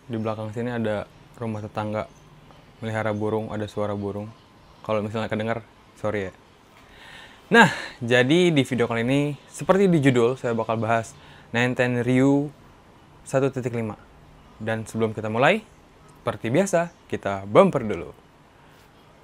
Di belakang sini ada rumah tetangga melihara burung, ada suara burung. Kalau misalnya kedengar, sorry ya. Nah, jadi di video kali ini, seperti di judul, saya bakal bahas Nine-Ten Ryu 1.5. Dan sebelum kita mulai, seperti biasa, kita bumper dulu.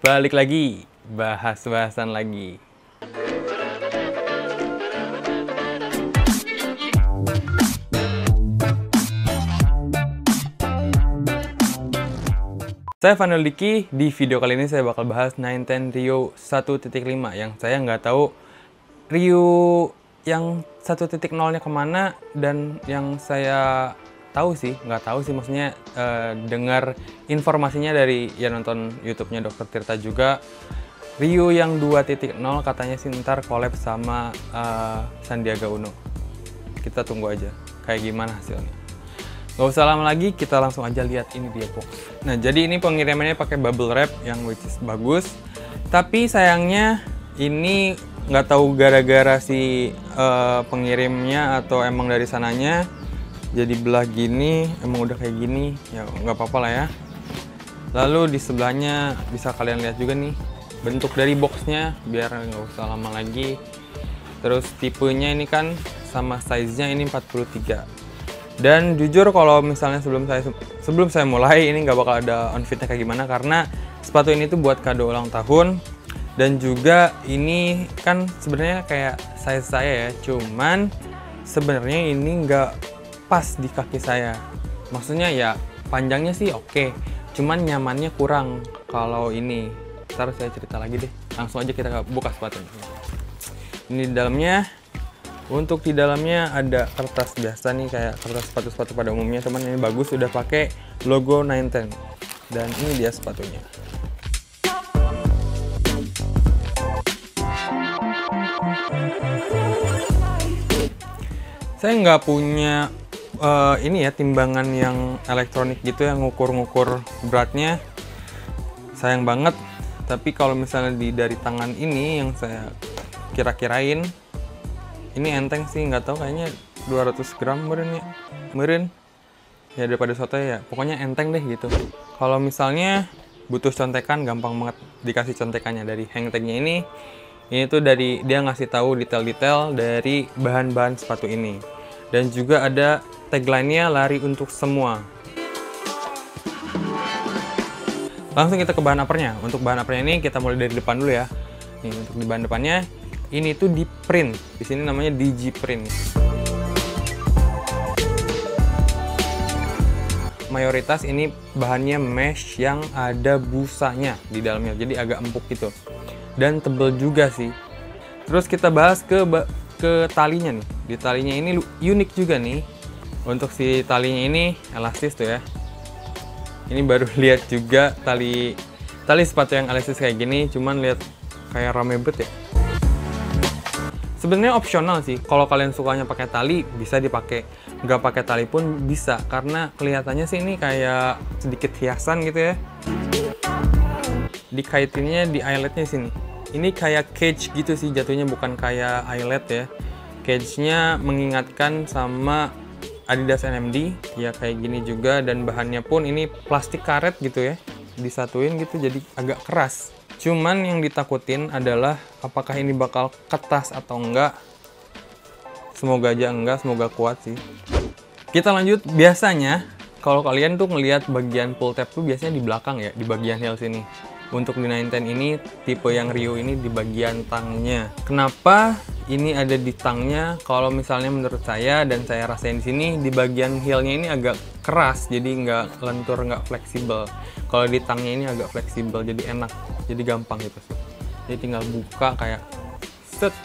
Balik lagi, bahas-bahasan lagi. Saya Vanel Diki, di video kali ini saya bakal bahas Nine-Ten Ryu 1.5 yang saya nggak tahu Ryu yang 1.0-nya kemana, dan yang saya tahu sih, nggak tahu sih, maksudnya dengar informasinya dari ya nonton YouTube-nya Dr. Tirta juga, Ryu yang 2.0 katanya sih ntar collab sama Sandiaga Uno. Kita tunggu aja kayak gimana hasilnya. Gak usah lama lagi, kita langsung aja lihat ini dia box. Nah, jadi ini pengirimannya pakai bubble wrap yang which is bagus. Tapi sayangnya ini nggak tahu gara-gara si pengirimnya atau emang dari sananya jadi belah gini, emang udah kayak gini, ya nggak apa-apa lah ya. Lalu di sebelahnya bisa kalian lihat juga nih bentuk dari boxnya, biar nggak usah lama lagi. Terus tipenya ini kan sama size-nya ini 43. Dan jujur kalau misalnya sebelum saya mulai, ini nggak bakal ada outfitnya kayak gimana, karena sepatu ini tuh buat kado ulang tahun. Dan juga ini kan sebenarnya kayak size saya ya, cuman sebenarnya ini nggak pas di kaki saya. Maksudnya ya panjangnya sih oke, cuman nyamannya kurang kalau ini. Ntar saya cerita lagi deh, langsung aja kita buka sepatunya. Ini di dalamnya. Untuk di dalamnya ada kertas biasa nih, kayak kertas sepatu-sepatu pada umumnya, teman. Ini bagus, udah pakai logo Nine-Ten. Dan ini dia sepatunya. Saya nggak punya ini ya, timbangan yang elektronik gitu yang ngukur-ngukur beratnya. Sayang banget. Tapi kalau misalnya dari tangan ini yang saya kira-kirain, ini enteng sih, nggak tahu, kayaknya 200 gram meren ya daripada soto ya, pokoknya enteng deh gitu. Kalau misalnya butuh contekan, gampang banget dikasih contekannya dari hang tagnya ini tuh dari dia ngasih tahu detail-detail dari bahan-bahan sepatu ini, dan juga ada tagline-nya lari untuk semua. Langsung kita ke bahan uppernya. Untuk bahan uppernya ini kita mulai dari depan dulu ya. Nih, untuk di bahan depannya ini tuh di print, di sini namanya DG print. Mayoritas ini bahannya mesh yang ada busanya di dalamnya, jadi agak empuk gitu, dan tebel juga sih. Terus kita bahas ke talinya nih. Di talinya ini unik juga nih. Untuk si talinya ini elastis tuh ya. Ini baru lihat juga tali sepatu yang elastis kayak gini, cuman lihat kayak rame bet ya. Sebenarnya opsional sih, kalau kalian sukanya pakai tali bisa dipakai, nggak pakai tali pun bisa, karena kelihatannya sih ini kayak sedikit hiasan gitu ya. Dikaitinnya di eyeletnya sini, ini kayak cage gitu sih jatuhnya, bukan kayak eyelet ya. Cage-nya mengingatkan sama Adidas NMD ya, kayak gini juga, dan bahannya pun ini plastik karet gitu ya, disatuin gitu jadi agak keras. Cuman yang ditakutin adalah apakah ini bakal ketas atau enggak. Semoga aja enggak, semoga kuat sih. Kita lanjut. Biasanya kalau kalian tuh ngelihat bagian pull tab tuh biasanya di belakang ya, di bagian heel sini. Untuk di Nine-Ten ini, tipe yang Ryu ini di bagian tangnya. Kenapa ini ada di tangnya? Kalau misalnya menurut saya, dan saya rasain di sini, di bagian heelnya ini agak keras, jadi nggak lentur, nggak fleksibel. Kalau di tangnya ini agak fleksibel, jadi enak, jadi gampang gitu sih. Jadi tinggal buka kayak set,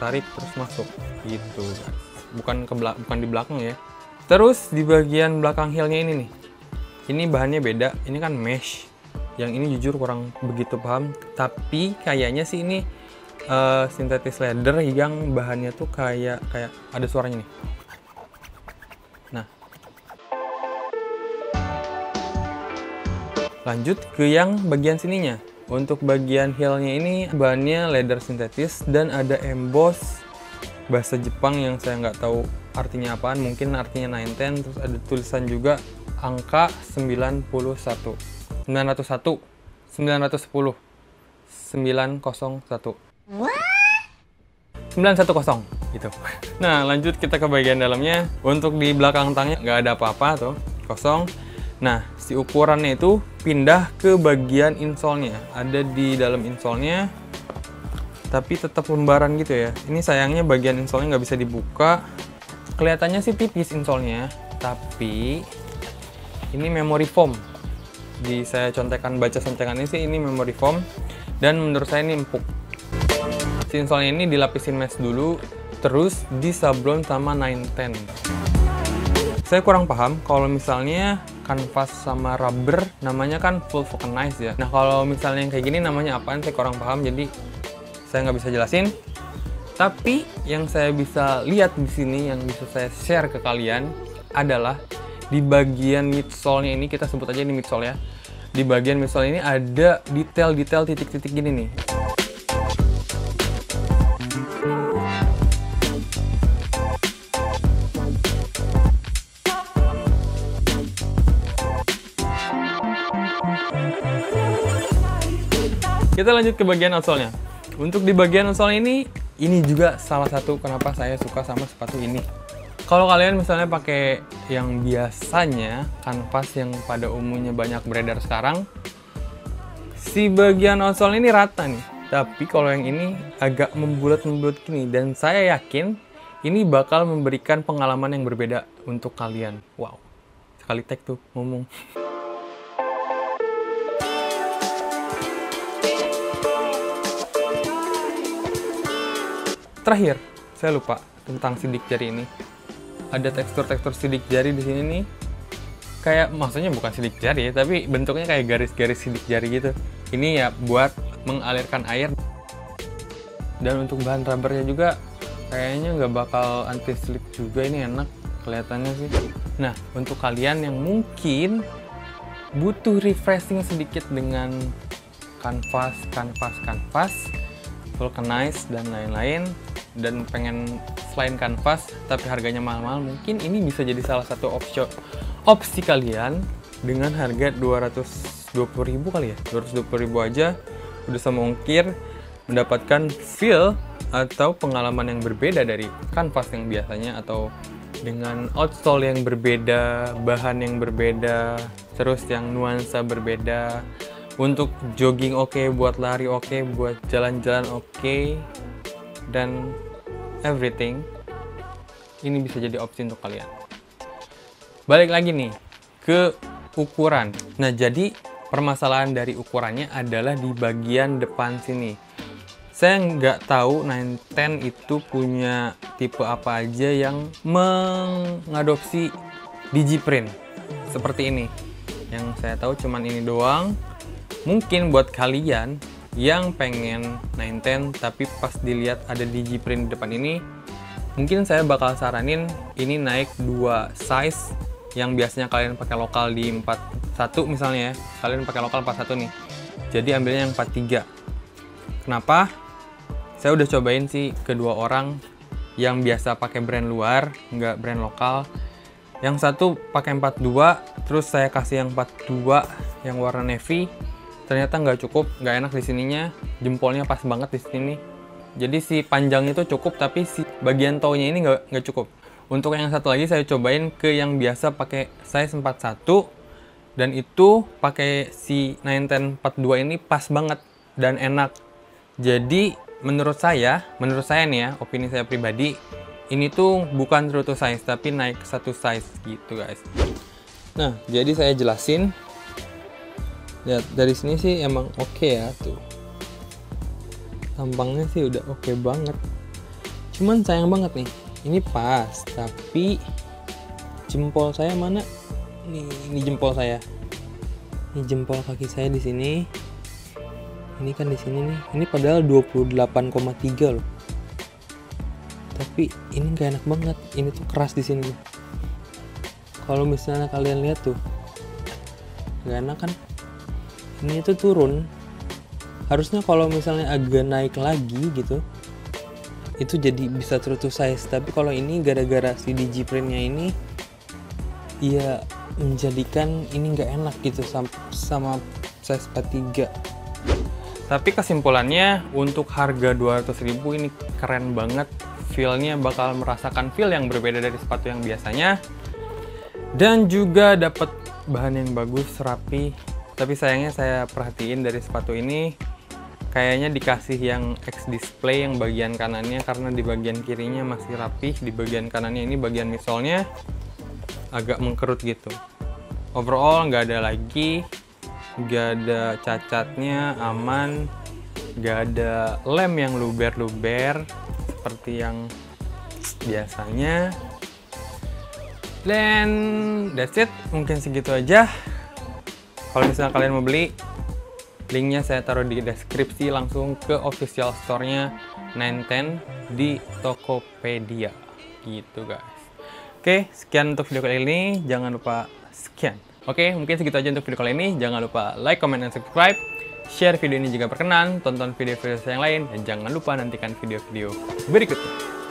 tarik terus masuk gitu. Bukan di belakang ya. Terus di bagian belakang heelnya ini nih, ini bahannya beda. Ini kan mesh. Yang ini jujur kurang begitu paham, tapi kayaknya sih ini synthetic leather yang bahannya tuh kayak ada suaranya nih. Nah, lanjut ke yang bagian sininya. Untuk bagian heelnya ini bahannya leather sintetis dan ada emboss bahasa Jepang yang saya nggak tahu artinya apaan, mungkin artinya 910, terus ada tulisan juga angka 91, 901, 910, 901. 910 gitu. Nah, lanjut kita ke bagian dalamnya. Untuk di belakang tangnya nggak ada apa-apa tuh, kosong. Nah, si ukurannya itu pindah ke bagian insole-nya. Ada di dalam insole-nya, tapi tetap lembaran gitu ya. Ini sayangnya bagian insole-nya nggak bisa dibuka. Kelihatannya sih tipis insole-nya, tapi ini memory foam. Saya contekan, baca contekannya sih ini memory foam, dan menurut saya ini empuk. Si insole-nya ini dilapisin mesh dulu, terus disablon sama 910. Saya kurang paham kalau misalnya kanvas sama rubber namanya kan full vulcanize ya. Nah, kalau misalnya yang kayak gini namanya apaan, saya kurang paham, jadi saya nggak bisa jelasin. Tapi yang saya bisa lihat di sini, yang bisa saya share ke kalian adalah di bagian midsole-nya ini, kita sebut aja ini midsole ya. Di bagian midsole ini ada detail-detail titik-titik gini nih. Kita lanjut ke bagian outsole-nya. Untuk di bagian outsole ini juga salah satu kenapa saya suka sama sepatu ini. Kalau kalian misalnya pakai yang biasanya kanvas yang pada umumnya banyak beredar sekarang, si bagian outsole ini rata nih. Tapi kalau yang ini agak membulat-membulat gini, dan saya yakin ini bakal memberikan pengalaman yang berbeda untuk kalian. Wow, sekali tag tuh ngomong. Terakhir, saya lupa tentang sidik jari ini. Ada tekstur-tekstur sidik jari di sini nih. Kayak, maksudnya bukan sidik jari, tapi bentuknya kayak garis-garis sidik jari gitu. Ini ya buat mengalirkan air. Dan untuk bahan rubbernya juga kayaknya nggak bakal anti-slip juga, ini enak kelihatannya sih. Nah, untuk kalian yang mungkin butuh refreshing sedikit dengan kanvas, vulcanize dan lain-lain, dan pengen selain kanvas tapi harganya mahal-mahal, mungkin ini bisa jadi salah satu opsi kalian dengan harga 220.000 kali ya. 220.000 aja udah sama ongkir, mendapatkan feel atau pengalaman yang berbeda dari kanvas yang biasanya, atau dengan outsole yang berbeda, bahan yang berbeda, terus yang nuansa berbeda. Untuk jogging oke, buat lari oke, buat jalan-jalan oke, dan everything. Ini bisa jadi opsi untuk kalian. Balik lagi nih ke ukuran. Nah, jadi permasalahan dari ukurannya adalah di bagian depan sini. Saya nggak tahu 910 itu punya tipe apa aja yang mengadopsi digiprint seperti ini. Yang saya tahu cuman ini doang. Mungkin buat kalian yang pengen 910 tapi pas dilihat ada digiprint di depan ini, mungkin saya bakal saranin ini naik 2 size. Yang biasanya kalian pakai lokal di 41 misalnya ya, kalian pakai lokal 41 nih, jadi ambilnya yang 43. Kenapa? Saya udah cobain sih kedua orang yang biasa pakai brand luar, nggak brand lokal. Yang satu pakai 42, terus saya kasih yang 42 yang warna navy. Ternyata nggak cukup, nggak enak di sininya, jempolnya pas banget di sini. Jadi si panjang itu cukup, tapi si bagian toe-nya ini nggak cukup. Untuk yang satu lagi saya cobain ke yang biasa pakai size 41, dan itu pakai si 910 42 ini pas banget dan enak. Jadi menurut saya nih ya, opini saya pribadi, ini tuh bukan true to size, tapi naik satu size gitu guys. Nah, jadi saya jelasin. Lihat dari sini sih emang oke ya tuh. Tampangnya sih udah oke banget. Cuman sayang banget nih, ini pas, tapi jempol saya mana? Ini jempol saya. Ini jempol kaki saya di sini. Ini kan di sini nih. Ini padahal 28,3 loh. Tapi ini nggak enak banget. Ini tuh keras di sini nih. Kalau misalnya kalian lihat tuh, nggak enak kan? Ini tuh turun. Harusnya kalau misalnya agak naik lagi gitu, itu jadi bisa true to size. Tapi kalau ini gara-gara si digiprintnya ini ya menjadikan ini nggak enak gitu sama size 43. Tapi kesimpulannya untuk harga 200.000 ini keren banget. Feel-nya bakal merasakan feel yang berbeda dari sepatu yang biasanya. Dan juga dapat bahan yang bagus, rapi. Tapi sayangnya saya perhatiin dari sepatu ini kayaknya dikasih yang X display yang bagian kanannya, karena di bagian kirinya masih rapih, di bagian kanannya ini bagian misolnya agak mengkerut gitu. Overall nggak ada lagi, nggak ada cacatnya, aman, nggak ada lem yang luber-luber seperti yang biasanya. Dan that's it, mungkin segitu aja. Kalau misalnya kalian mau beli, linknya saya taruh di deskripsi, langsung ke official store-nya 910 di Tokopedia gitu guys. Oke, sekian untuk video kali ini. Jangan lupa sekian. Oke, mungkin segitu aja untuk video kali ini. Jangan lupa like, comment, dan subscribe. Share video ini jika berkenan. Tonton video-video saya yang lain. Dan jangan lupa nantikan video-video berikutnya.